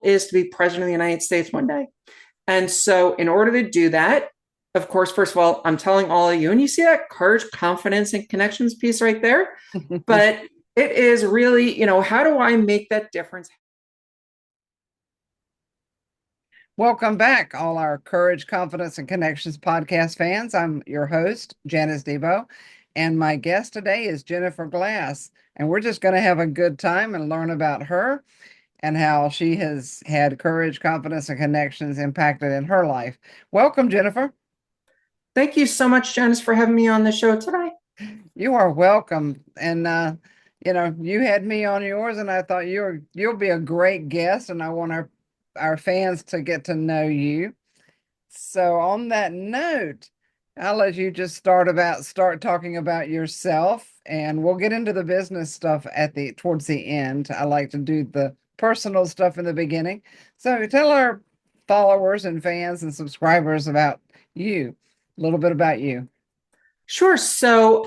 is to be president of the United States one day. And so, in order to do that, of course, first of all, I'm telling all of you, and you see that courage, confidence, and connections piece right there. But it is really, how do I make that difference? Welcome back, all our Courage, Confidence, and Connections podcast fans. I'm your host, Janice Debo, and my guest today is Jennifer Glass. And we're just going to have a good time and learn about her and how she has had courage, confidence, and connections impacted in her life. Welcome, Jennifer. Thank you so much, Janice, for having me on the show today. You are welcome. And you had me on yours, and I thought you'll be a great guest, and I want our fans to get to know you. So on that note, I'll let you just start talking about yourself, and we'll get into the business stuff towards the end. I like to do the personal stuff in the beginning. So tell our followers and fans and subscribers about you, a little bit about you. Sure. So,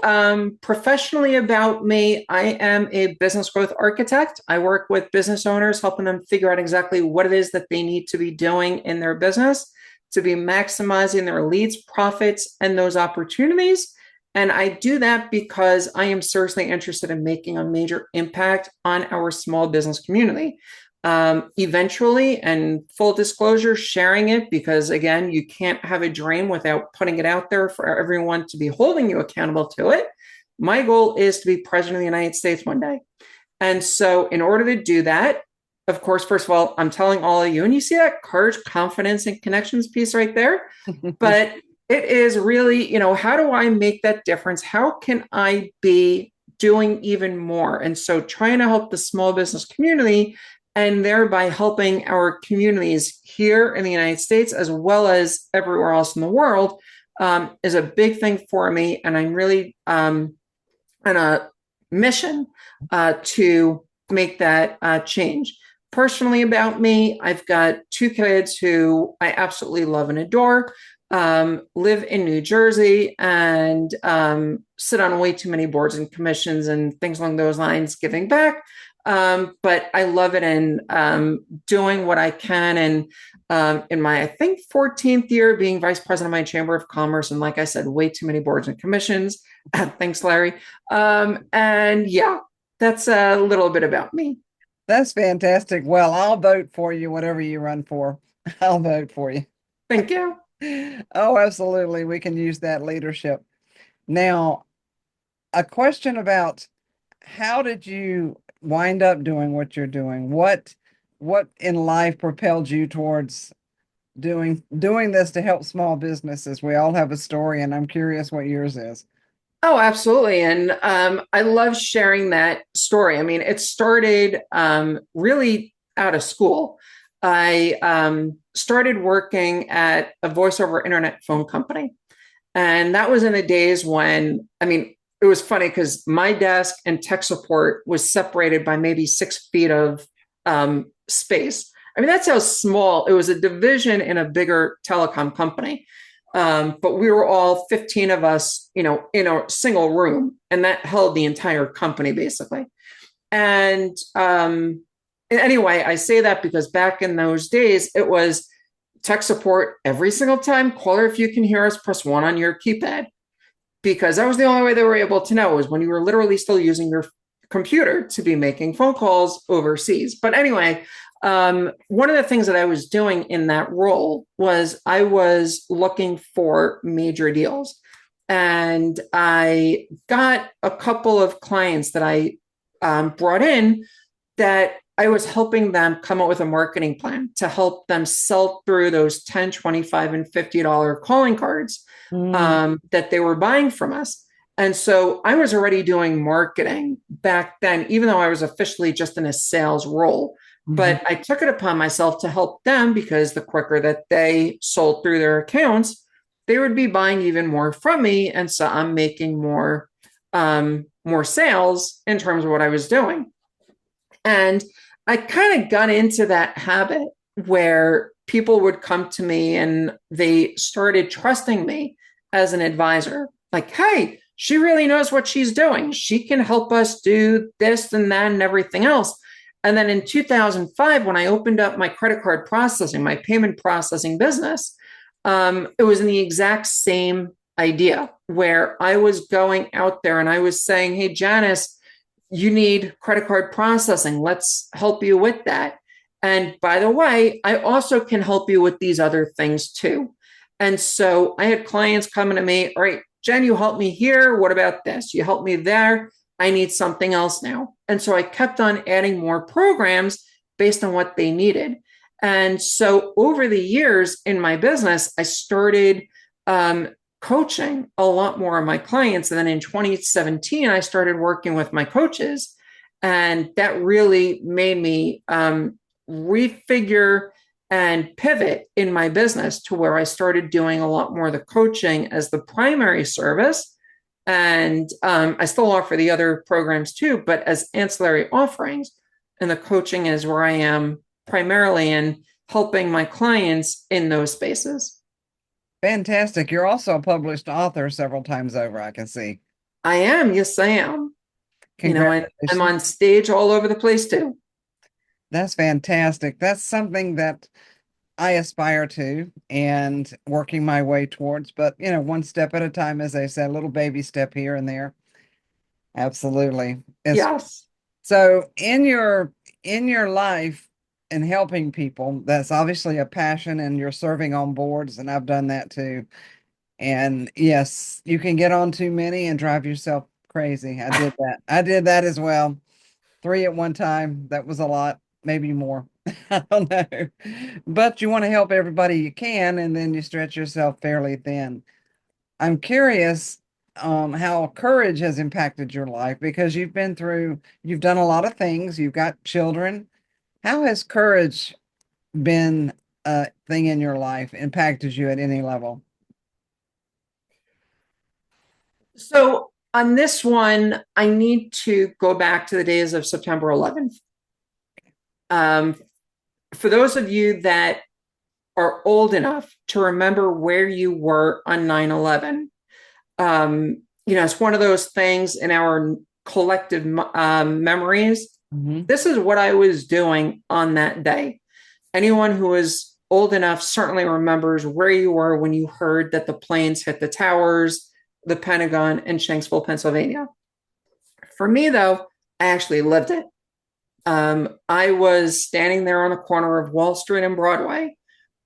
professionally about me, I am a business growth architect. I work with business owners, helping them figure out exactly what it is that they need to be doing in their business to be maximizing their leads, profits, and those opportunities. And I do that because I am seriously interested in making a major impact on our small business community. Eventually, and full disclosure, sharing it, because again, you can't have a dream without putting it out there for everyone to be holding you accountable to it. My goal is to be president of the United States one day. And so, in order to do that, of course, first of all, I'm telling all of you, and you see that courage, confidence, and connections piece right there. But it is really, how do I make that difference? How can I be doing even more? And so, trying to help the small business community and thereby helping our communities here in the United States as well as everywhere else in the world is a big thing for me. And I'm really on a mission to make that change. Personally, about me, I've got two kids who I absolutely love and adore, live in New Jersey, and sit on way too many boards and commissions and things along those lines, giving back. But I love it, and doing what I can. And in my, I think, 14th year being vice president of my Chamber of Commerce. And like I said, way too many boards and commissions. Thanks, Larry. And yeah, that's a little bit about me. That's fantastic. Well, I'll vote for you, whatever you run for. I'll vote for you. Thank you. Oh, absolutely. We can use that leadership. Now, a question about how did you wind up doing what you're doing? What in life propelled you towards doing this to help small businesses? We all have a story, and I'm curious what yours is. Oh, absolutely. And I love sharing that story. I mean, it started really out of school. I started working at a voice over internet phone company. And that was in the days when, I mean, it was funny because my desk and tech support was separated by maybe 6 feet of space. I mean, that's how small it was, a division in a bigger telecom company. But we were all 15 of us, in a single room, and that held the entire company basically. And anyway, I say that because back in those days, it was tech support every single time. Caller, if you can hear us, press 1 on your keypad, because that was the only way they were able to know, was when you were literally still using your computer to be making phone calls overseas. But anyway, one of the things that I was doing in that role was I was looking for major deals. And I got a couple of clients that I brought in that I was helping them come up with a marketing plan to help them sell through those 10, 25, and $50 calling cards that they were buying from us. And so I was already doing marketing back then, even though I was officially just in a sales role. But I took it upon myself to help them, because the quicker that they sold through their accounts, they would be buying even more from me. And so I'm making more sales in terms of what I was doing. And I kind of got into that habit where people would come to me and they started trusting me as an advisor. Like, hey, she really knows what she's doing. She can help us do this and that and everything else. And then in 2005, when I opened up my credit card processing, my payment processing business, it was in the exact same idea where I was going out there and I was saying, hey, Janice, you need credit card processing. Let's help you with that. And by the way, I also can help you with these other things too. And so I had clients coming to me, all right, Jen, you help me here. What about this? You help me there. I need something else now. And so I kept on adding more programs based on what they needed. And so over the years in my business, I started um, coaching a lot more of my clients. And then in 2017, I started working with my coaches. And that really made me refigure and pivot in my business to where I started doing a lot more of the coaching as the primary service. And I still offer the other programs too, but as ancillary offerings. And the coaching is where I am primarily in helping my clients in those spaces. Fantastic. You're also a published author several times over, I can see. I am. Yes, I am. I'm Congratulations. on stage all over the place too. That's fantastic. That's something that I aspire to and working my way towards, but one step at a time, as they said, a little baby step here and there. Absolutely. It's Yes. so in your life and helping people, that's obviously a passion and you're serving on boards, and I've done that too. And yes, you can get on too many and drive yourself crazy. I did that. I did that as well. Three at one time. That was a lot, maybe more. I don't know. But you want to help everybody you can, and then you stretch yourself fairly thin. I'm curious how courage has impacted your life because you've done a lot of things, you've got children. How has courage been a thing in your life, impacted you at any level? So on this one, I need to go back to the days of September 11th. Um, for those of you that are old enough to remember where you were on 9/11, it's one of those things in our collective memories. Hmm. This is what I was doing on that day. Anyone who is old enough certainly remembers where you were when you heard that the planes hit the towers, the Pentagon, in Shanksville, Pennsylvania. For me, though, I actually lived it. I was standing there on the corner of Wall Street and Broadway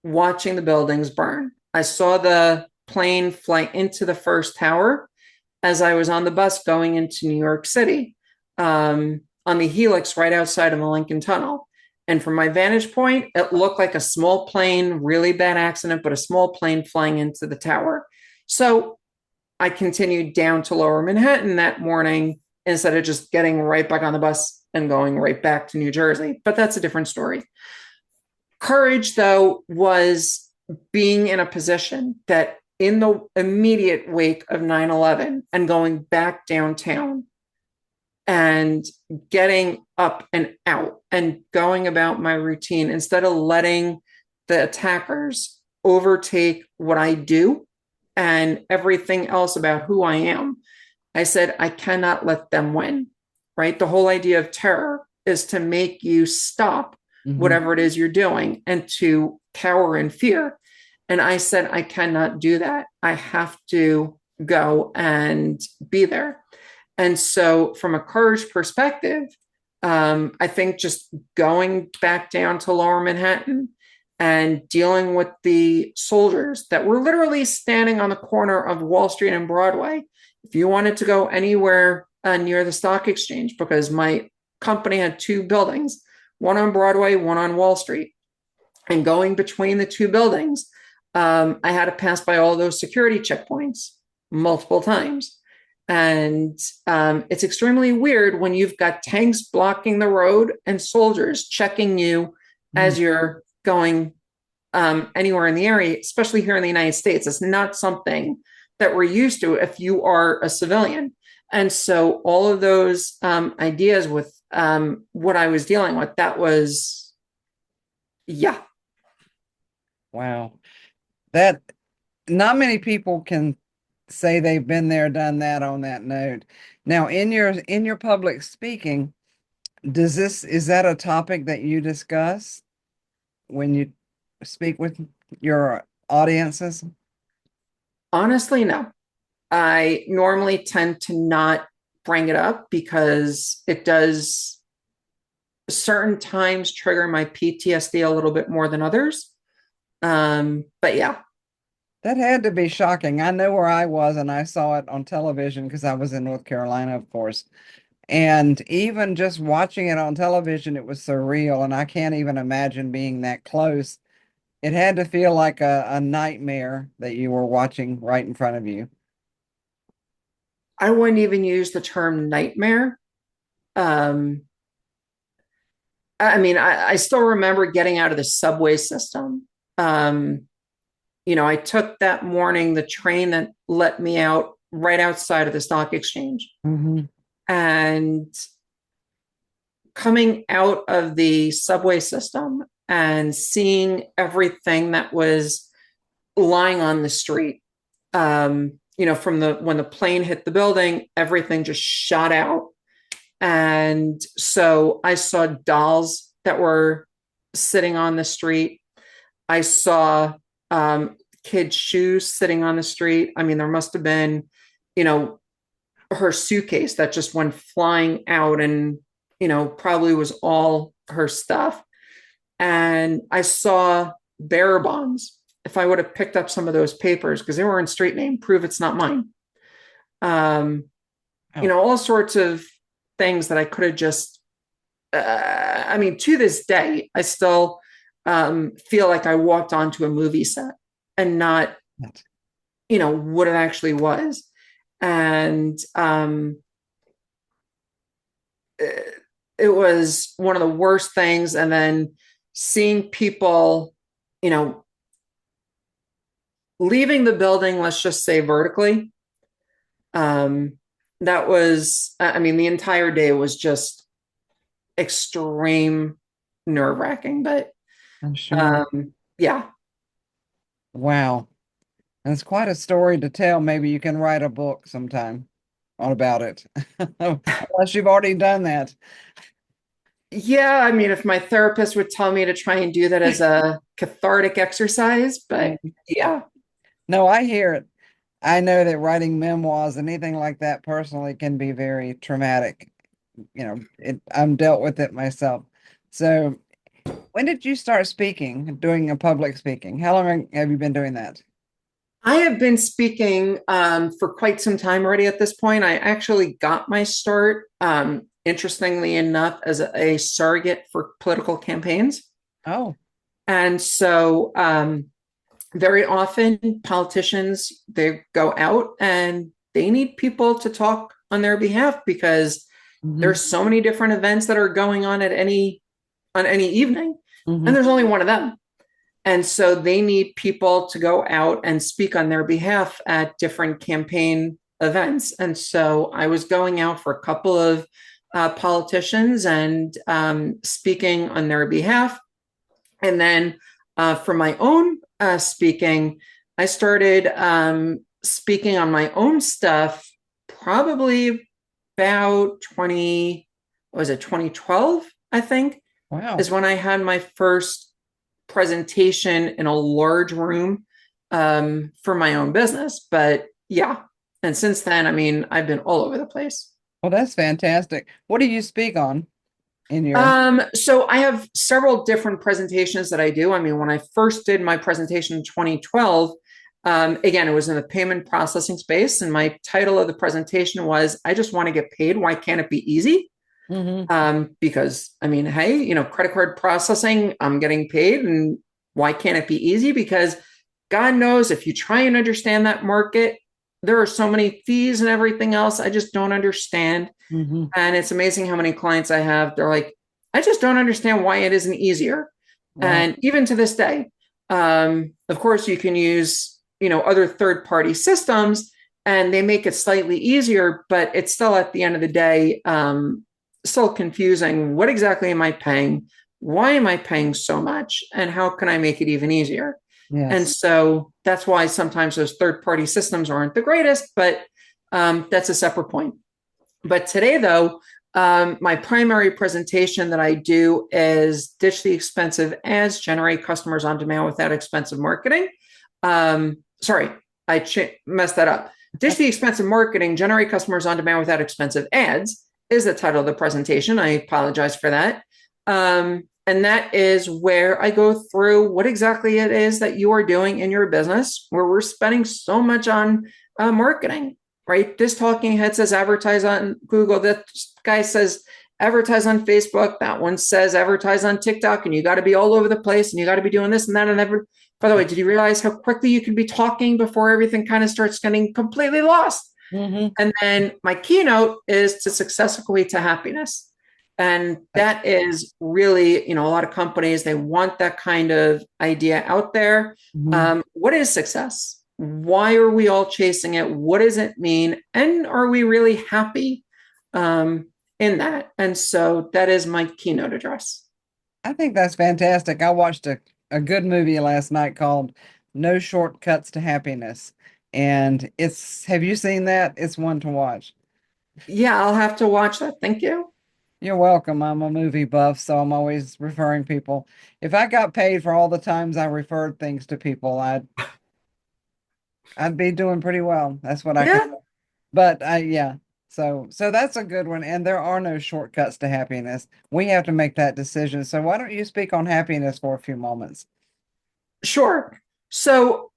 watching the buildings burn. I saw the plane fly into the first tower as I was on the bus going into New York City on the helix right outside of the Lincoln Tunnel. And from my vantage point, it looked like a small plane, really bad accident, but a small plane flying into the tower. So I continued down to Lower Manhattan that morning instead of just getting right back on the bus and going right back to New Jersey. But that's a different story. Courage, though, was being in a position that in the immediate wake of 9/11 and going back downtown and getting up and out and going about my routine instead of letting the attackers overtake what I do and everything else about who I am. I said, I cannot let them win, right? The whole idea of terror is to make you stop Hmm. whatever it is you're doing and to cower in fear. And I said, I cannot do that. I have to go and be there. And so, from a courage perspective, I think just going back down to Lower Manhattan and dealing with the soldiers that were literally standing on the corner of Wall Street and Broadway. If you wanted to go anywhere near the stock exchange, because my company had two buildings, one on Broadway, one on Wall Street, and going between the two buildings, I had to pass by all those security checkpoints multiple times. And it's extremely weird when you've got tanks blocking the road and soldiers checking you as you're going anywhere in the area, especially here in the United States. It's not something that we're used to if you are a civilian. And so all of those ideas with what I was dealing with, that was, yeah. Wow. That not many people can say they've been there, done that on that note. Now, in your public speaking, Is that a topic that you discuss when you speak with your audiences? Honestly, no. I normally tend to not bring it up because it does certain times trigger my PTSD a little bit more than others. But yeah, That had to be shocking. I know where I was and I saw it on television because I was in North Carolina, of course. And even just watching it on television, it was surreal. And I can't even imagine being that close. It had to feel like a nightmare that you were watching right in front of you. I wouldn't even use the term nightmare. Um, I mean, I still remember getting out of the subway system. Um, I took that morning the train that let me out right outside of the stock exchange. Hmm. And coming out of the subway system and seeing everything that was lying on the street. From the when the plane hit the building, everything just shot out. And so I saw dolls that were sitting on the street. I saw kids' shoes sitting on the street. I mean, there must have been, you know, her suitcase that just went flying out and, probably was all her stuff. And I saw bearer bonds. If I would have picked up some of those papers, because they were in street name, prove it's not mine. Um, Oh, all sorts of things that I could have just, I mean, to this day, I still feel like I walked onto a movie set and not, that's- what it actually was. And it was one of the worst things. And then seeing people, you know, leaving the building, let's just say vertically, um, that was, I mean, the entire day was just extreme nerve wracking. But I'm sure. yeah, Wow. That's quite a story to tell. Maybe you can write a book sometime on about it. Unless you've already done that. yeah. I mean, if my therapist would tell me to try and do that as a cathartic exercise, but Mhm. yeah, No, I hear it. I know that writing memoirs, anything like that personally can be very traumatic. I'm dealt with it myself. So, when did you start speaking, doing a public speaking? How long have you been doing that? I have been speaking for quite some time already at this point. I actually got my start, interestingly enough, as a surrogate for political campaigns. Oh, And so very often politicians, they go out and they need people to talk on their behalf because hmm there's so many different events that are going on at any evening, and hmm there's only one of them. And so they need people to go out and speak on their behalf at different campaign events. And so I was going out for a couple of politicians and speaking on their behalf. And then for my own speaking, I started speaking on my own stuff probably about 20, was it 2012, I think, wow. is when I had my first presentation in a large room for my own business. But yeah, and since then, I mean, I've been all over the place. Well, that's fantastic. What do you speak on in your? So I have several different presentations that I do. I mean, when I first did my presentation in 2012, again, it was in the payment processing space, and my title of the presentation was "I just want to get paid. Why can't it be easy?" Hmm. Because I mean, hey, credit card processing, I'm getting paid, and why can't it be easy? Because God knows if you try and understand that market, there are so many fees and everything else. I just don't understand. Hmm. And it's amazing how many clients I have. They're like, I just don't understand why it isn't easier. Wow. And even to this day, of course, you can use, other third party systems and they make it slightly easier, but it's still at the end of the day, still confusing. What exactly am I paying? Why am I paying so much? And how can I make it even easier? And Yes. so that's why sometimes those third party systems aren't the greatest, but that's a separate point. But today, though, My primary presentation that I do is ditch the expensive ads, generate customers on demand without expensive marketing. Sorry, messed that up. Ditch the expensive marketing, generate customers on demand without expensive ads is the title of the presentation. I apologize for that. And that is where I go through what exactly it is that you are doing in your business, where we're spending so much on marketing, right? This talking head says advertise on Google. That guy says advertise on Facebook. That one says advertise on TikTok, and you got to be all over the place, and you got to be doing this and that and every. By the way, did you realize how quickly you can be talking before everything kind of starts getting completely lost? Mm-hmm. And then my keynote is to success equate to happiness. And that is really, a lot of companies, they want that kind of idea out there. Mm-hmm. What is success? Why are we all chasing it? What does it mean? And are we really happy in that? And so that is my keynote address. I think that's fantastic. I watched a good movie last night called No Shortcuts to Happiness. And have you seen that? It's one to watch. Yeah, I'll have to watch that. Thank you. You're welcome. I'm a movie buff, so I'm always referring people. If I got paid for all the times I referred things to people, I'd be doing pretty well. That's what I can. Yeah, But yeah. So that's a good one. And there are no shortcuts to happiness. We have to make that decision. So why don't you speak on happiness for a few moments? sure. So,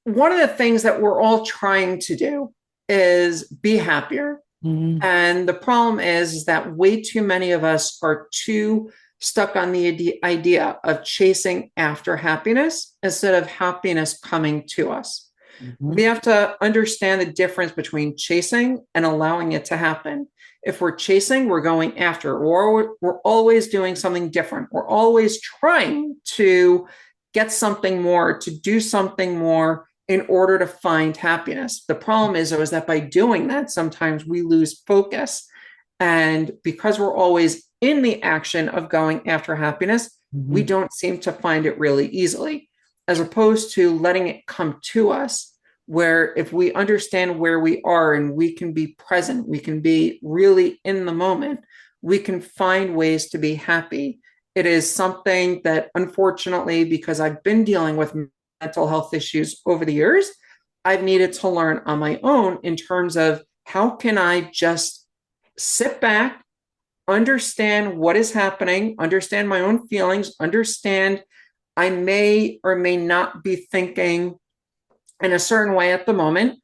one of the things that we're all trying to do is be happier. Hmm. And the problem is that way too many of us are too stuck on the idea of chasing after happiness instead of happiness coming to us. Hmm. We have to understand the difference between chasing and allowing it to happen. If we're chasing, we're going after, or we're always doing something different. We're always trying to get something more, to do something more in order to find happiness. The problem is, though, is that by doing that, sometimes we lose focus. And because we're always in the action of going after happiness, we Hmm. don't seem to find it really easily, as opposed to letting it come to us where if we understand where we are and we can be present, we can be really in the moment, we can find ways to be happy. It is something that, unfortunately, because I've been dealing with mental health issues over the years, I've needed to learn on my own in terms of how can I just sit back, understand what is happening, understand my own feelings, understand I may or may not be thinking in a certain way at the moment.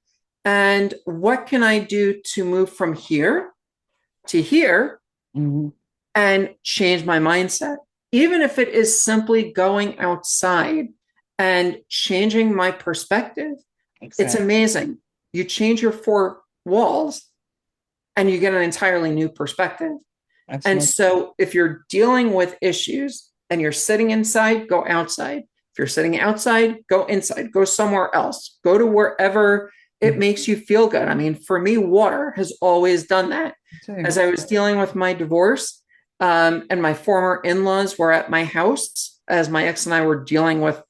And what can I do to move from here to here Hmm. and change my mindset? Even if it is simply going outside and changing my perspective, it's Exactly. amazing. You change your four walls and you get an entirely new perspective. And Absolutely. so if you're dealing with issues and you're sitting inside, go outside. If you're sitting outside, go inside, go somewhere else, go to wherever it makes you feel good. I mean, for me, water has always done that. Too. As I was dealing with my divorce, and my former in laws were at my house, as my ex and I were dealing with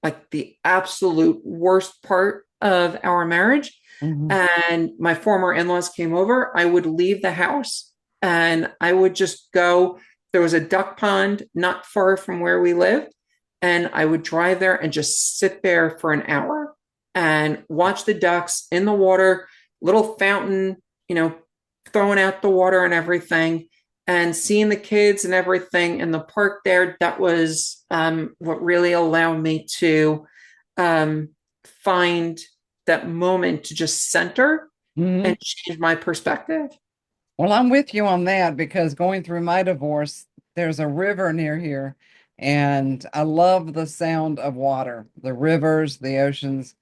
like the absolute worst part of our marriage, Hmm. and my former in-laws came over, I would leave the house and I would just go. There was a duck pond not far from where we lived, and I would drive there and just sit there for an hour and watch the ducks in the water, little fountain, you know, throwing out the water and everything, and seeing the kids and everything in the park there. That was what really allowed me to find that moment to just center Hmm. and change my perspective. Well, I'm with you on that because going through my divorce, there's a river near here, and I love the sound of water, the rivers, the oceans.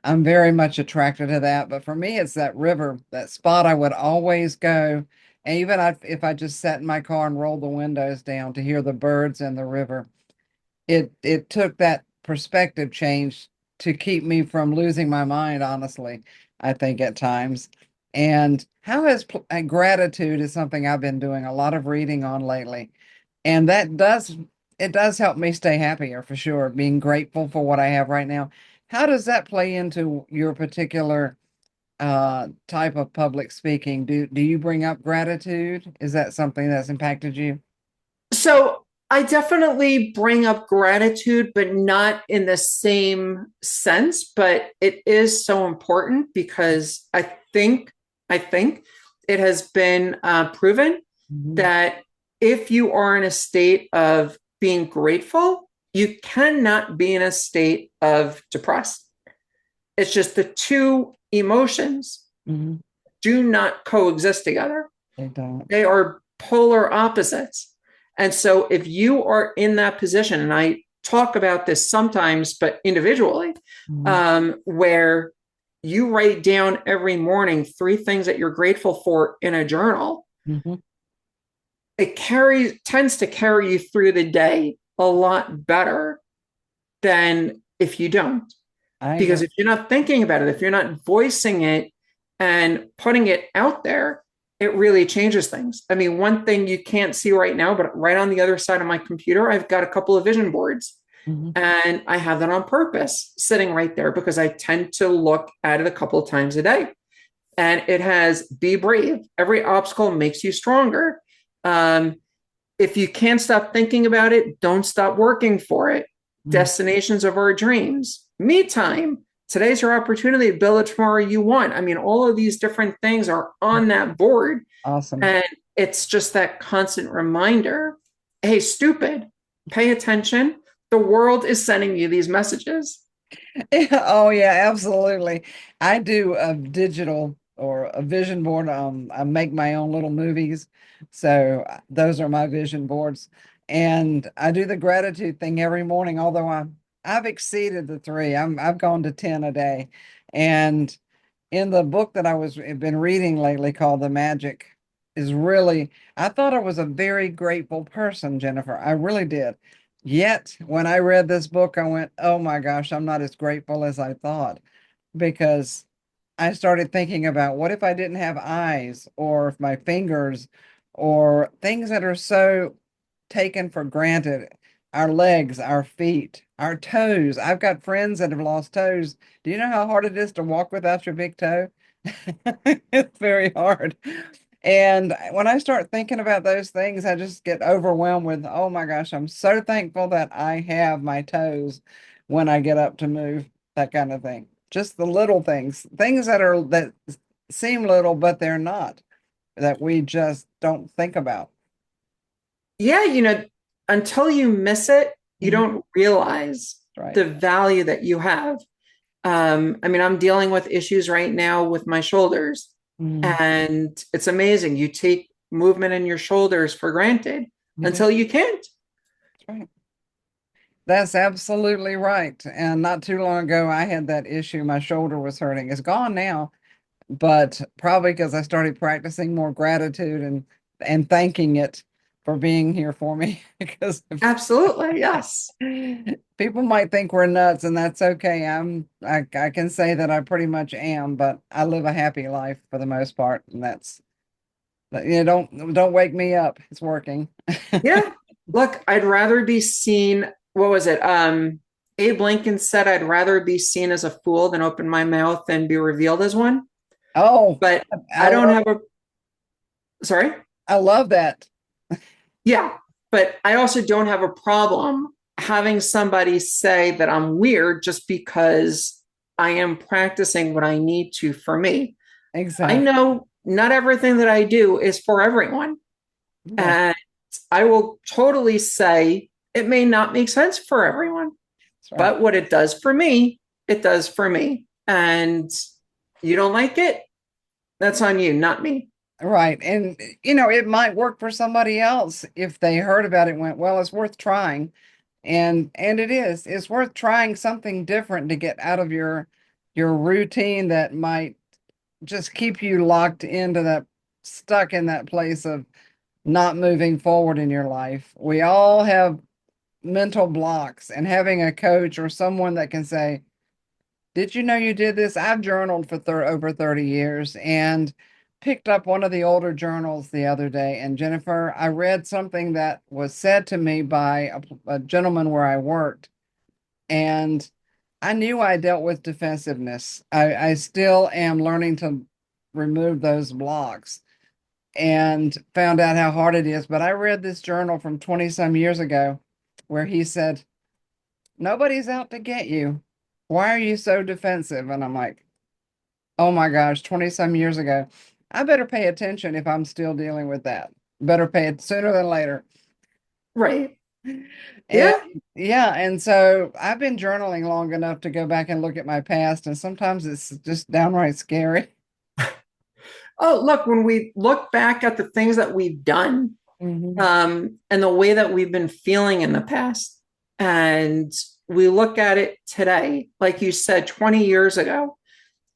I'm very much attracted to that. But for me, it's that river, that spot I would always go. And even if I just sat in my car and rolled the windows down to hear the birds and the river, it took that perspective change to keep me from losing my mind, honestly, I think at times. And gratitude is something I've been doing a lot of reading on lately. And it does help me stay happier for sure, being grateful for what I have right now. How does that play into your particular type of public speaking? Do you bring up gratitude? Is that something that's impacted you? So I definitely bring up gratitude, but not in the same sense. But it is so important because I think it has been proven Mhm. that if you are in a state of being grateful, you cannot be in a state of depressed. It's just the two emotions Mhm. do not coexist together. They don't. They are polar opposites. And so if you are in that position, and I talk about this sometimes, but individually, Mhm. where you write down every morning three things that you're grateful for in a journal, Mhm. it tends to carry you through the day a lot better than if you don't. I Because agree. if you're not thinking about it, if you're not voicing it and putting it out there, it really changes things. I mean, one thing you can't see right now, but right on the other side of my computer, I've got a couple of vision boards. Mhm. And I have that on purpose sitting right there because I tend to look at it a couple of times a day. And it has be brave. Every obstacle makes you stronger. Um, if you can't stop thinking about it, don't stop working for it. Mhm. Destinations of our dreams, me time. Today's your opportunity to build a tomorrow you want. I mean, all of these different things are on that board. Awesome. And it's just that constant reminder, hey, stupid, pay attention. The world is sending you these messages. Oh yeah, absolutely. I do a digital or a vision board. I make my own little movies. So those are my vision boards. And I do the gratitude thing every morning, although I've exceeded the three. I've gone to 10 a day. And in the book that I was been reading lately called The Magic is really, I thought I was a very grateful person, Jennifer. I really did. Yet when I read this book, I went, oh my gosh, I'm not as grateful as I thought, because I started thinking about what if I didn't have eyes, or if my fingers, or things that are so taken for granted, our legs, our feet, our toes. I've got friends that have lost toes. Do you know how hard it is to walk without your big toe? It's very hard. And when I start thinking about those things, I just get overwhelmed with, oh my gosh, I'm so thankful that I have my toes when I get up to move, that kind of thing. Just the little things, things that seem little, but they're not, that we just don't think about. Yeah, until you miss it, you Mhm. don't realize Right. the value that you have. I mean, I'm dealing with issues right now with my shoulders, Mm, and it's amazing. You take movement in your shoulders for granted we do. until you can't. That's right. That's absolutely right. And not too long ago, I had that issue. My shoulder was hurting. It's gone now, but probably because I started practicing more gratitude and thanking it for being here for me. Because Absolutely, yes. people might think we're nuts, and that's okay. I can say that I pretty much am, but I live a happy life for the most part, and that's, don't wake me up. It's working. Yeah. Look, I'd rather be seen. What was it? Abe Lincoln said, I'd rather be seen as a fool than open my mouth and be revealed as one. Oh, But I I don't love have a, sorry? I love that. Yeah. But I also don't have a problem having somebody say that I'm weird just because I am practicing what I need to for me. I Exactly. know not everything that I do is for everyone. That's And I will totally say it may not make sense for everyone, right. but what it does for me, it does for me. And you don't like it, that's on you, not me. Right. And it might work for somebody else if they heard about it and went, well, it's worth trying. And it is. It's worth trying something different to get out of your routine that might just keep you locked into that, stuck in that place of not moving forward in your life. We all have mental blocks, and having a coach or someone that can say, did you know you did this? I've journaled for over 30 years and picked up one of the older journals the other day. And Jennifer, I read something that was said to me by a gentleman where I worked. And I knew I dealt with defensiveness. I still am learning to remove those blocks and found out how hard it is. But I read this journal from 20 some years ago where he said, nobody's out to get you. Why are you so defensive? And I'm like, oh my gosh, 20 some years ago. I better pay attention if I'm still dealing with that. Better pay it sooner than later. Right. And Yeah. yeah, and so I've been journaling long enough to go back and look at my past, and sometimes it's just downright scary. Oh, look, when we look back at the things that we've done, Hmm. and the way that we've been feeling in the past, and we look at it today, like you said, 20 years ago,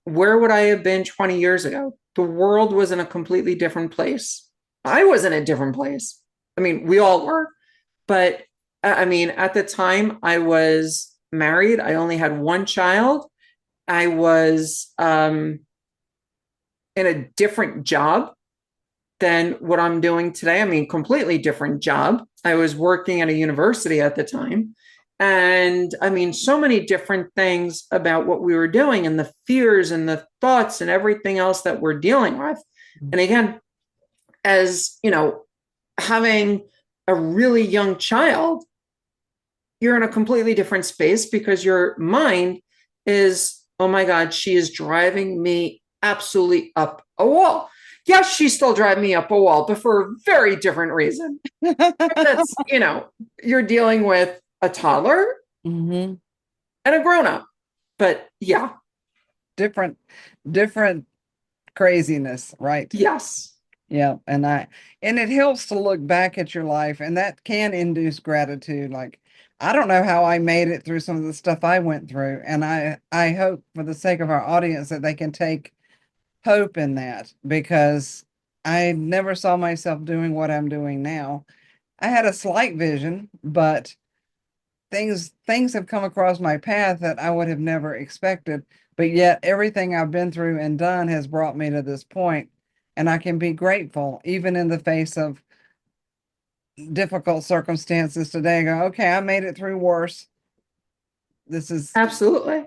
where would I have been 20 years ago? The world was in a completely different place. I was in a different place. I mean, we all were. But I mean, at the time, I was married. I only had one child. I was in a different job than what I'm doing today. I mean, completely different job. I was working at a university at the time. And I mean, so many different things about what we were doing and the fears and the thoughts and everything else that we're dealing with. And again, as you know, having a really young child, you're in a completely different space because your mind is, oh my God, she is driving me absolutely up a wall. Yes, she's still driving me up a wall, but for a very different reason. That's, you're dealing with a toddler Hmm. and a grown up. But yeah, Different, different craziness, right? yes, Yeah, and it helps to look back at your life, and that can induce gratitude. Like, I don't know how I made it through some of the stuff I went through, and I hope for the sake of our audience that they can take hope in that because I never saw myself doing what I'm doing now. I had a slight vision, but things have come across my path that I would have never expected. But yet everything I've been through and done has brought me to this point, and I can be grateful even in the face of difficult circumstances today. I go, okay, I made it through worse. This is, absolutely.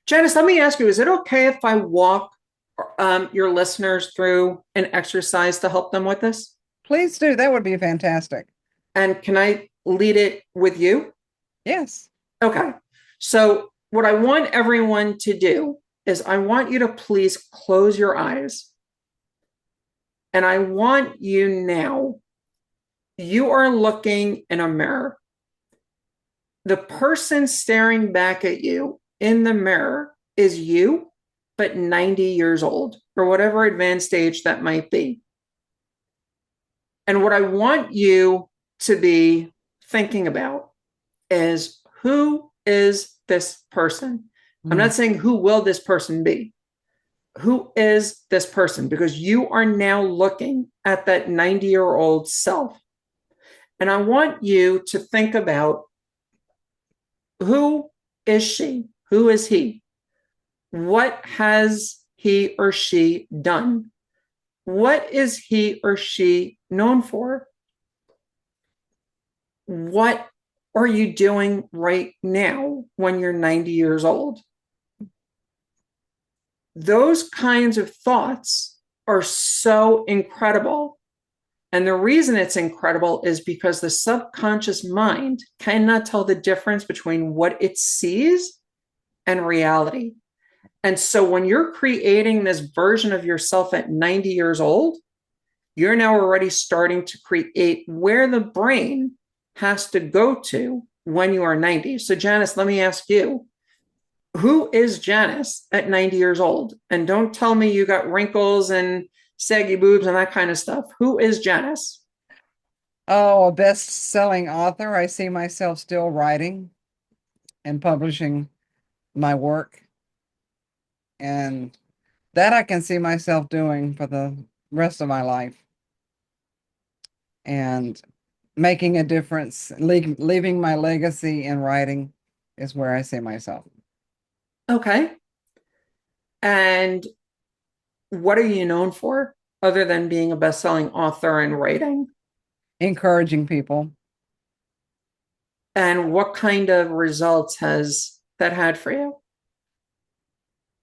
Janice, let me ask you, is it okay if I walk your listeners through an exercise to help them with this? please do. That would be fantastic. And can I lead it with you? Yes. Okay. So, what I want everyone to do is I want you to please close your eyes. And I want you now, you are looking in a mirror. The person staring back at you in the mirror is you, but 90 years old, or whatever advanced age that might be. And what I want you to be thinking about is, who is this person? I'm Mm. not saying who will this person be. Who is this person? Because you are now looking at that 90-year-old self. And I want you to think about, who is she? Who is he? What has he or she done? What is he or she known for? What are you doing right now when you're 90 years old? Those kinds of thoughts are so incredible. And the reason it's incredible is because the subconscious mind cannot tell the difference between what it sees and reality. And so when you're creating this version of yourself at 90 years old, you're now already starting to create where the brain has to go to when you are 90. So, Janice, let me ask you, who is Janice at 90 years old? And don't tell me you got wrinkles and saggy boobs and that kind of stuff. Who is Janice? Oh, a best-selling author. I see myself still writing and publishing my work, and that I can see myself doing for the rest of my life and making a difference, leaving my legacy in writing is where I see myself. Okay. And what are you known for other than being a best-selling author and writing? Encouraging people. And what kind of results has that had for you?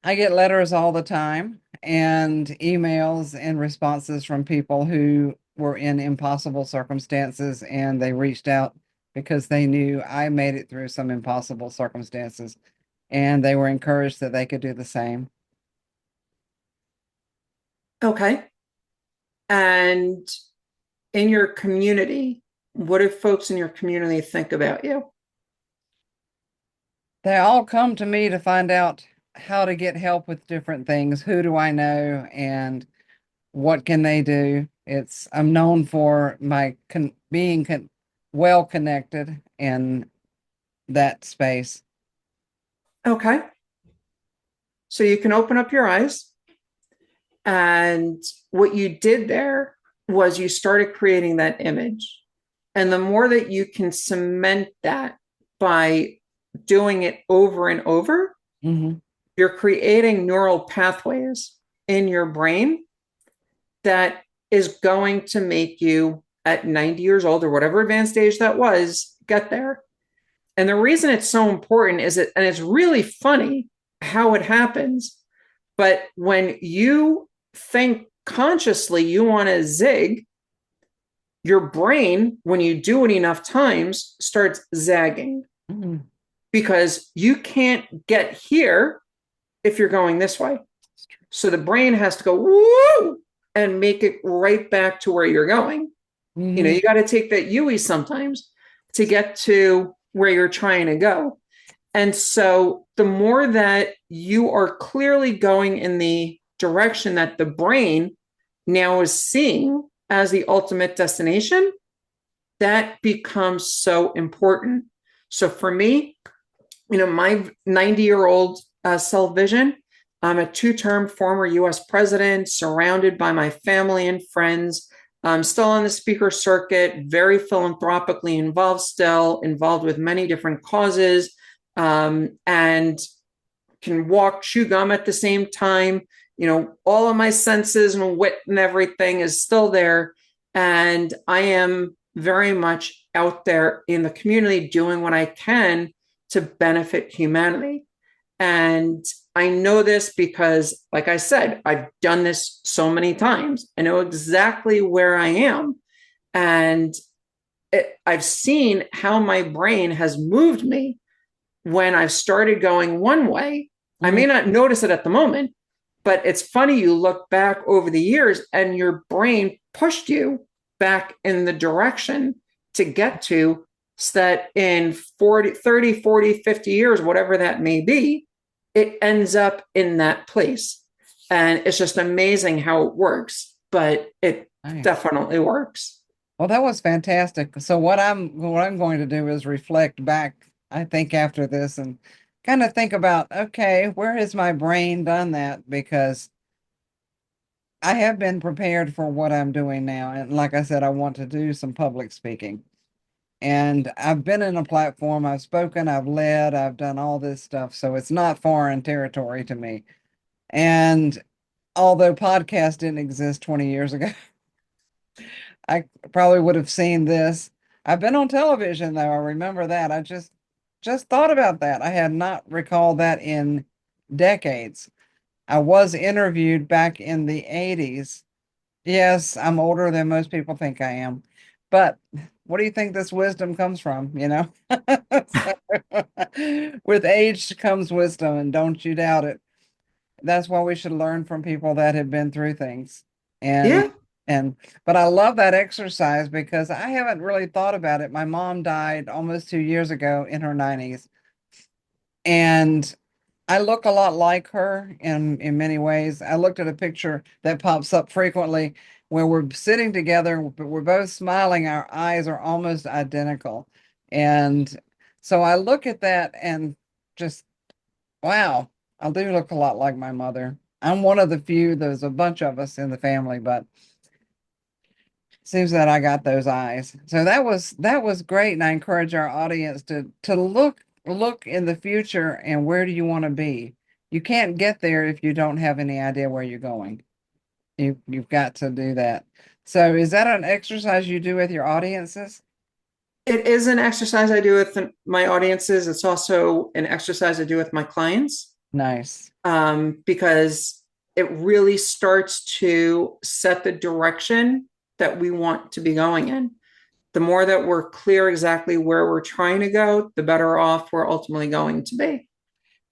I get letters all the time and emails and responses from people who were in impossible circumstances and they reached out because they knew I made it through some impossible circumstances and they were encouraged that they could do the same. Okay. And in your community, what do folks in your community think about you? They all come to me to find out how to get help with different things. Who do I know and what can they do? I'm known for my being well connected in that space. Okay. So you can open up your eyes. And what you did there was you started creating that image. And the more that you can cement that by doing it over and over, Hmm. you're creating neural pathways in your brain that is going to make you at 90 years old or whatever advanced age that was, get there. And the reason it's so important is it, and it's really funny how it happens, but when you think consciously you want to zig, your brain, when you do it enough times, starts zagging Hmm. because you can't get here if you're going this way. So the brain has to go woo and make it right back to where you're going. You know, Hmm. you got to take that Yui sometimes to get to where you're trying to go. And so the more that you are clearly going in the direction that the brain now is seeing as the ultimate destination, that becomes so important. So for me, you know, my 90-year-old self vision, I'm a two-term former US president, surrounded by my family and friends. I'm still on the speaker circuit, very philanthropically involved, still involved with many different causes, and can walk, chew gum at the same time. You know, all of my senses and wit and everything is still there. And I am very much out there in the community doing what I can to benefit humanity. And I know this because, like I said, I've done this so many times. I know exactly where I am. And I've seen how my brain has moved me when I've started going one way. I Hmm. may not notice it at the moment, but it's funny. You look back over the years and your brain pushed you back in the direction to get to, so that in 40, 30, 40, 50 years, whatever that may be, it ends up in that place. And it's just amazing how it works, but it Nice. definitely works. Well, that was fantastic. So what I'm going to do is reflect back, I think, after this and kind of think about, okay, where has my brain done that? Because I have been prepared for what I'm doing now. And like I said, I want to do some public speaking. And I've been in a platform, I've spoken, I've led, I've done all this stuff. So it's not foreign territory to me. And although podcast didn't exist 20 years ago, I probably would have seen this. I've been on television though. I remember that. I just thought about that. I had not recalled that in decades. I was interviewed back in the 80s. Yes, I'm older than most people think I am. But what do you think this wisdom comes from, you know? With age comes wisdom, and don't you doubt it. That's why we should learn from people that have been through things. And Yeah. and but I love that exercise because I haven't really thought about it. My mom died almost 2 years ago in her 90s. And I look a lot like her in many ways. I looked at a picture that pops up frequently where we're sitting together, but we're both smiling. Our eyes are almost identical. And so I look at that and just, wow, I do look a lot like my mother. I'm one of the few, there's a bunch of us in the family, but seems that I got those eyes. So that was great. And I encourage our audience to look in the future and where do you want to be? You can't get there if you don't have any idea where you're going. You've got to do that. So is that an exercise you do with your audiences? It is an exercise I do with my audiences. It's also an exercise I do with my clients, Nice. because it really starts to set the direction that we want to be going in. The more that we're clear exactly where we're trying to go, the better off we're ultimately going to be.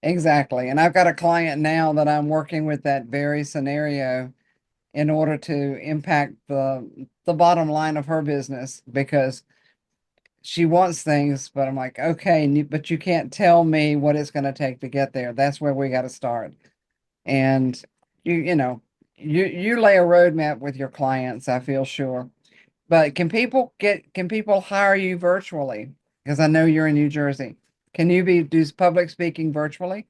Exactly. And I've got a client now that I'm working with that very scenario in order to impact the bottom line of her business because she wants things, but I'm like, okay, but you can't tell me what it's going to take to get there. That's where we got to start. And you lay a roadmap with your clients, I feel sure. But can people hire you virtually? Because I know you're in New Jersey. Can you do public speaking virtually?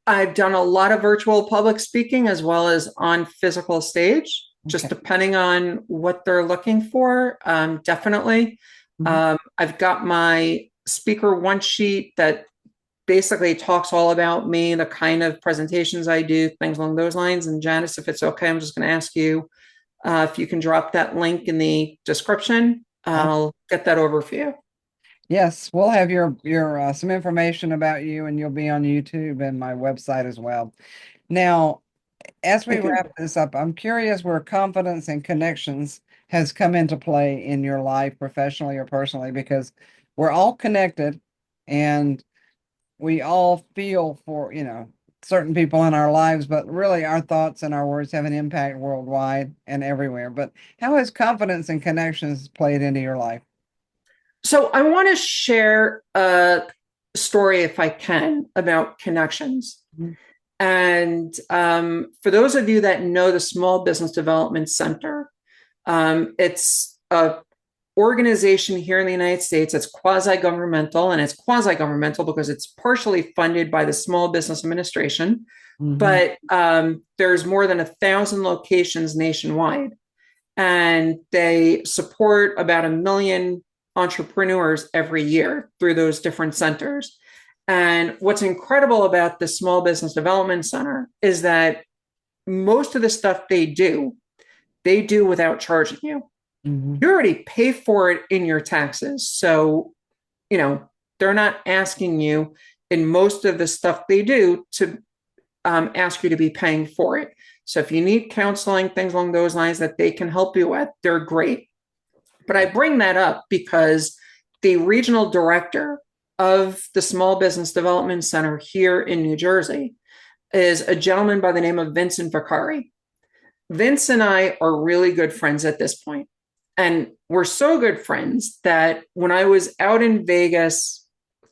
I've done a lot of virtual public speaking as well as on physical stage, just Okay. depending on what they're looking for. Definitely. Mhm. I've got my speaker one sheet that basically talks all about me, the kind of presentations I do, things along those lines. And Janice, if it's okay, I'm just going to ask you if you can drop that link in the description. I'll get that over for you. Yes, we'll have your some information about you, and you'll be on YouTube and my website as well. Now, as we Thank you. wrap this up, I'm curious where confidence and connections has come into play in your life, professionally or personally, because we're all connected and we all feel for, certain people in our lives, but really our thoughts and our words have an impact worldwide and everywhere. But how has confidence and connections played into your life? So I want to share a story, if I can, about connections. Mhm. And for those of you that know the Small Business Development Center, it's a organization here in the United States. It's quasi-governmental, and it's quasi-governmental because it's partially funded by the Small Business Administration. Mhm. But there's more than 1,000 locations nationwide, and they support about 1 million entrepreneurs every year through those different centers. And what's incredible about the Small Business Development Center is that most of the stuff they do without charging you. Mhm. You already pay for it in your taxes. So, you know, they're not asking you in most of the stuff they do to ask you to be paying for it. So if you need counseling, things along those lines that they can help you with, they're great. But I bring that up because the regional director of the Small Business Development Center here in New Jersey is a gentleman by the name of Vincent Vicari. Vince and I are really good friends at this point. And we're so good friends that when I was out in Vegas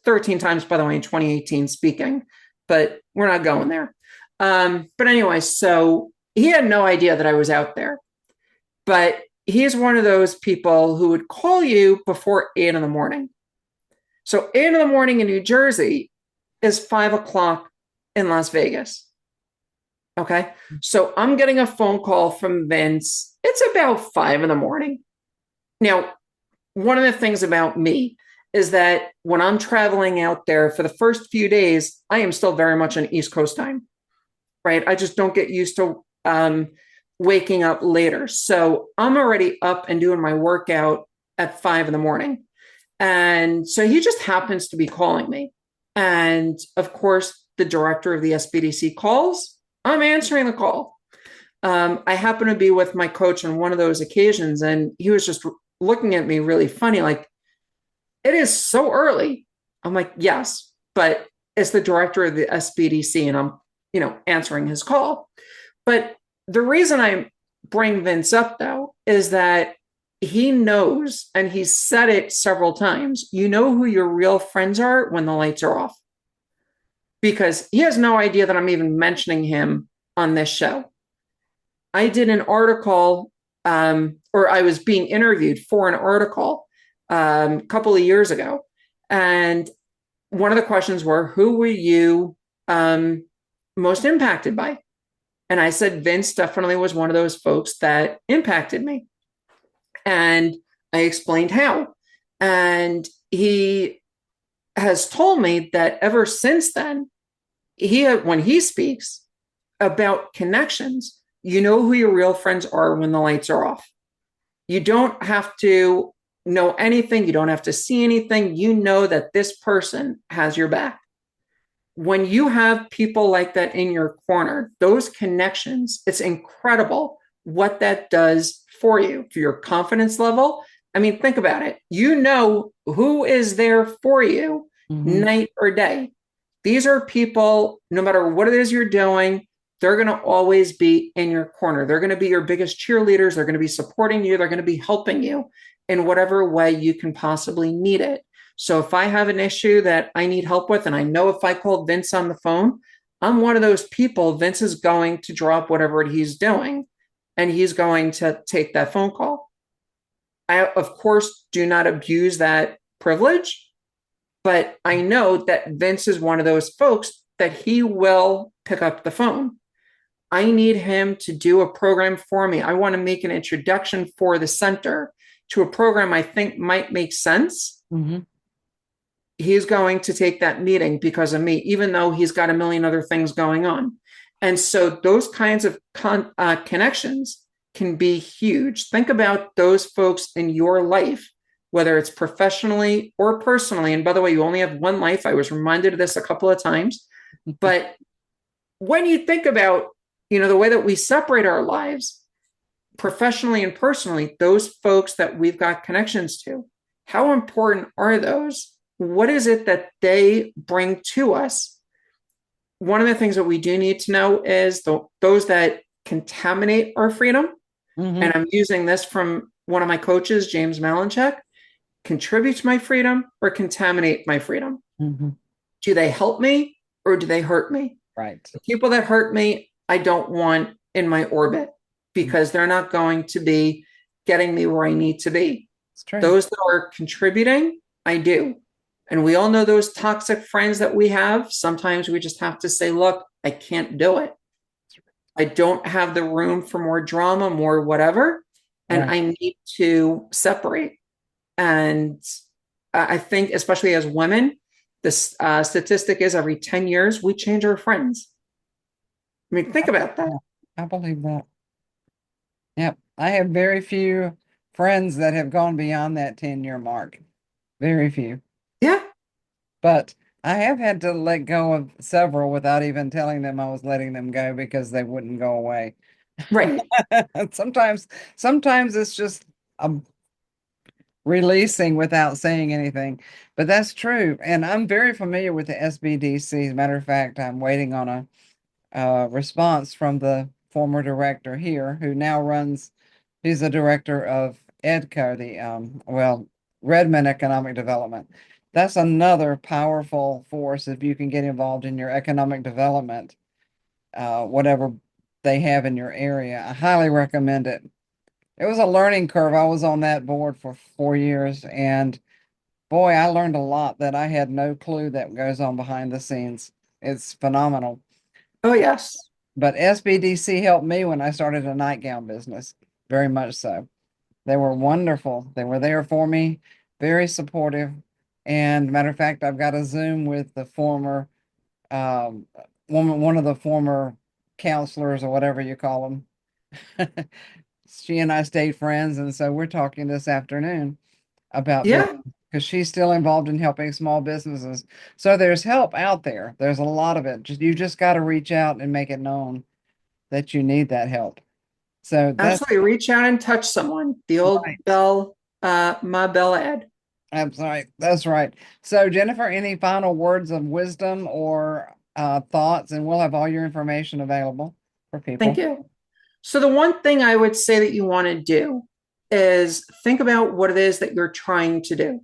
13 times, by the way, in 2018 speaking, but we're not going there. But anyway, so he had no idea that I was out there. But he's one of those people who would call you before 8 in the morning. So 8 in the morning in New Jersey is 5 o'clock in Las Vegas. Okay. So I'm getting a phone call from Vince. It's about 5 in the morning. Now, one of the things about me is that when I'm traveling out there for the first few days, I am still very much on East Coast time, right? I just don't get used to waking up later. So I'm already up and doing my workout at 5 in the morning. And so he just happens to be calling me. And of course, the director of the SBDC calls. I'm answering the call. I happen to be with my coach on one of those occasions, and he was just looking at me really funny, like, it is so early. I'm like, yes, but it's the director of the SBDC, and I'm, answering his call. But the reason I bring Vince up, though, is that he knows, and he's said it several times, you know who your real friends are when the lights are off, because he has no idea that I'm even mentioning him on this show. I did an article, or I was being interviewed for an article a couple of years ago. And one of the questions were, who were you most impacted by? And I said, Vince definitely was one of those folks that impacted me. And I explained how. And he has told me that ever since then, when he speaks about connections, you know who your real friends are when the lights are off. You don't have to know anything. You don't have to see anything. You know that this person has your back. When you have people like that in your corner, those connections, it's incredible what that does for you, for your confidence level. I mean, think about it. You know who is there for you Hmm. night or day. These are people, no matter what it is you're doing, they're going to always be in your corner. They're going to be your biggest cheerleaders. They're going to be supporting you. They're going to be helping you in whatever way you can possibly need it. So if I have an issue that I need help with, and I know if I call Vince on the phone, I'm one of those people. Vince is going to drop whatever he's doing and he's going to take that phone call. I, of course, do not abuse that privilege, but I know that Vince is one of those folks that he will pick up the phone. I need him to do a program for me. I want to make an introduction for the center to a program I think might make sense. Hmm. He's going to take that meeting because of me, even though he's got a million other things going on. And so those kinds of connections can be huge. Think about those folks in your life, whether it's professionally or personally. And by the way, you only have one life. I was reminded of this a couple of times. But when you think about, the way that we separate our lives professionally and personally, those folks that we've got connections to, how important are those? What is it that they bring to us? One of the things that we do need to know is those that contaminate our freedom. Hmm. And I'm using this from one of my coaches, James Malinchak, contribute to my freedom or contaminate my freedom. Hmm. Do they help me or do they hurt me? Right. The people that hurt me, I don't want in my orbit because they're not going to be getting me where I need to be. It's true. Those that are contributing, I do. And we all know those toxic friends that we have. Sometimes we just have to say, look, I can't do it. I don't have the room for more drama, more whatever. And Right. I need to separate. And I think, especially as women, this statistic is every 10 years, we change our friends. I mean, think about that. Yeah, I believe that. Yep. I have very few friends that have gone beyond that 10-year mark. Very few. Yeah, But I have had to let go of several without even telling them I was letting them go because they wouldn't go away. right. Sometimes, sometimes it's just a releasing without saying anything. But that's true. And I'm very familiar with the SBDC. As a matter of fact, I'm waiting on a response from the former director here, who now runs, he's the director of EDCO, Redmond Economic Development. That's another powerful force if you can get involved in your economic development, whatever they have in your area. I highly recommend it. It was a learning curve. I was on that board for 4 years, and boy, I learned a lot that I had no clue that goes on behind the scenes. It's phenomenal. Oh, yes. But SBDC helped me when I started a nightgown business, very much so. They were wonderful. They were there for me, very supportive. And matter of fact, I've got a Zoom with the former um, one of the former counselors or whatever you call them. She and I stayed friends, and so we're talking this afternoon about business Yeah, because she's still involved in helping small businesses. So there's help out there. There's a lot of it. You just got to reach out and make it known that you need that help. So that's absolutely. Reach out and touch someone. The old right. Bell, my Bell ad. That's right. That's right. So Jennifer, any final words of wisdom or thoughts? And we'll have all your information available for Thank people. you. So the one thing I would say that you want to do is think about what it is that you're trying to do,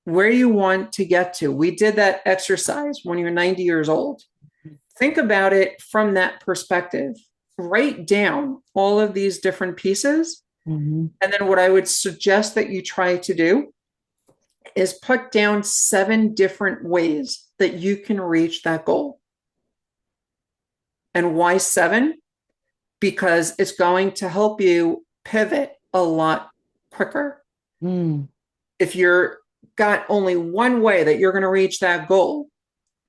where you want to get to. We did that exercise when you're 90 years old. Think about it from that perspective. Write down all of these different pieces. Hmm. And then what I would suggest that you try to do is put down 7 different ways that you can reach that goal. And why 7? Because it's going to help you pivot a lot quicker. Mm, If you're got only one way that you're going to reach that goal,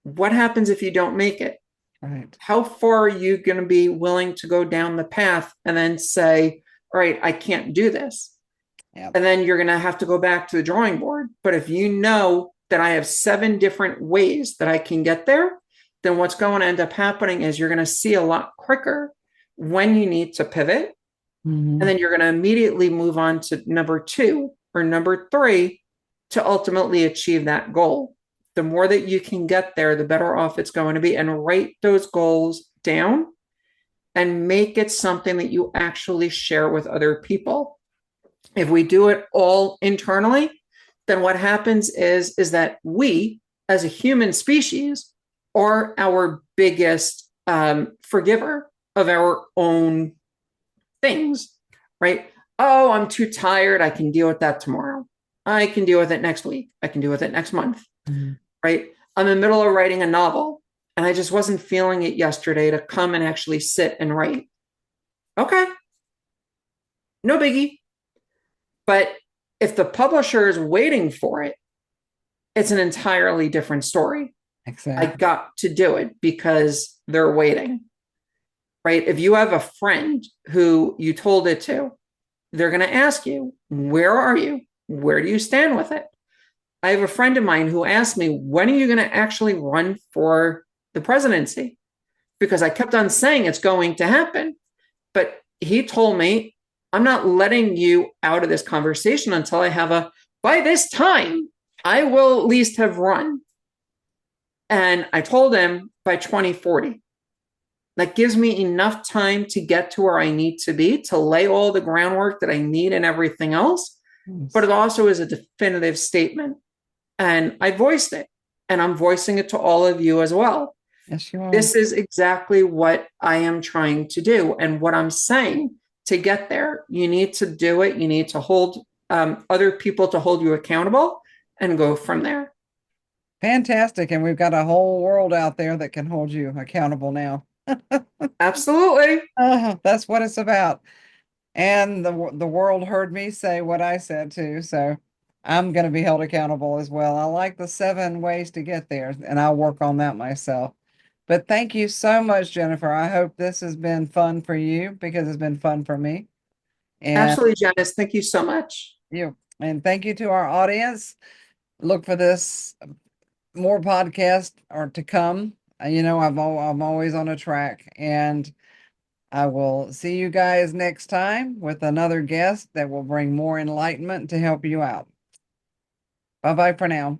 what happens if you don't make it? right. How far are you going to be willing to go down the path and then say, all right, I can't do this? Yeah. and then you're going to have to go back to the drawing board. But if you know that I have 7 different ways that I can get there, then what's going to end up happening is you're going to see a lot quicker when you need to pivot. And Hmm. then you're going to immediately move on to number 2 or number 3 to ultimately achieve that goal. The more that you can get there, the better off it's going to be. And write those goals down and make it something that you actually share with other people. If we do it all internally, then what happens is that we, as a human species, are our biggest forgiver of our own things, right? Oh, I'm too tired. I can deal with that tomorrow. I can deal with it next week. I can deal with it next month, Hmm. right? I'm in the middle of writing a novel and I just wasn't feeling it yesterday to come and actually sit and write. Okay, no biggie. But if the publisher is waiting for it, it's an entirely different story. I Exactly. got to do it because they're waiting, right? If you have a friend who you told it to, they're going to ask you, where are you? Where do you stand with it? I have a friend of mine who asked me, when are you going to actually run for the presidency? Because I kept on saying it's going to happen. But he told me, I'm not letting you out of this conversation until I have by this time, I will at least have run. And I told him by 2040. That gives me enough time to get to where I need to be to lay all the groundwork that I need and everything else. But Yes. it also is a definitive statement. And I voiced it. And I'm voicing it to all of you as well. Yes, you are. This is exactly what I am trying to do. And what I'm saying to get there, you need to do it. You need to hold other people to hold you accountable and go from there. Fantastic. And we've got a whole world out there that can hold you accountable now. Absolutely. That's what it's about. And the world heard me say what I said too. So I'm going to be held accountable as well. I like the 7 ways to get there, and I'll work on that myself. But thank you so much, Jennifer. I hope this has been fun for you because it's been fun for me. And Absolutely, Janice. Thank you so much. and thank you to our audience. Look for this more podcast or to come. I'm always on a track, and I will see you guys next time with another guest that will bring more enlightenment to help you out. Bye bye for now.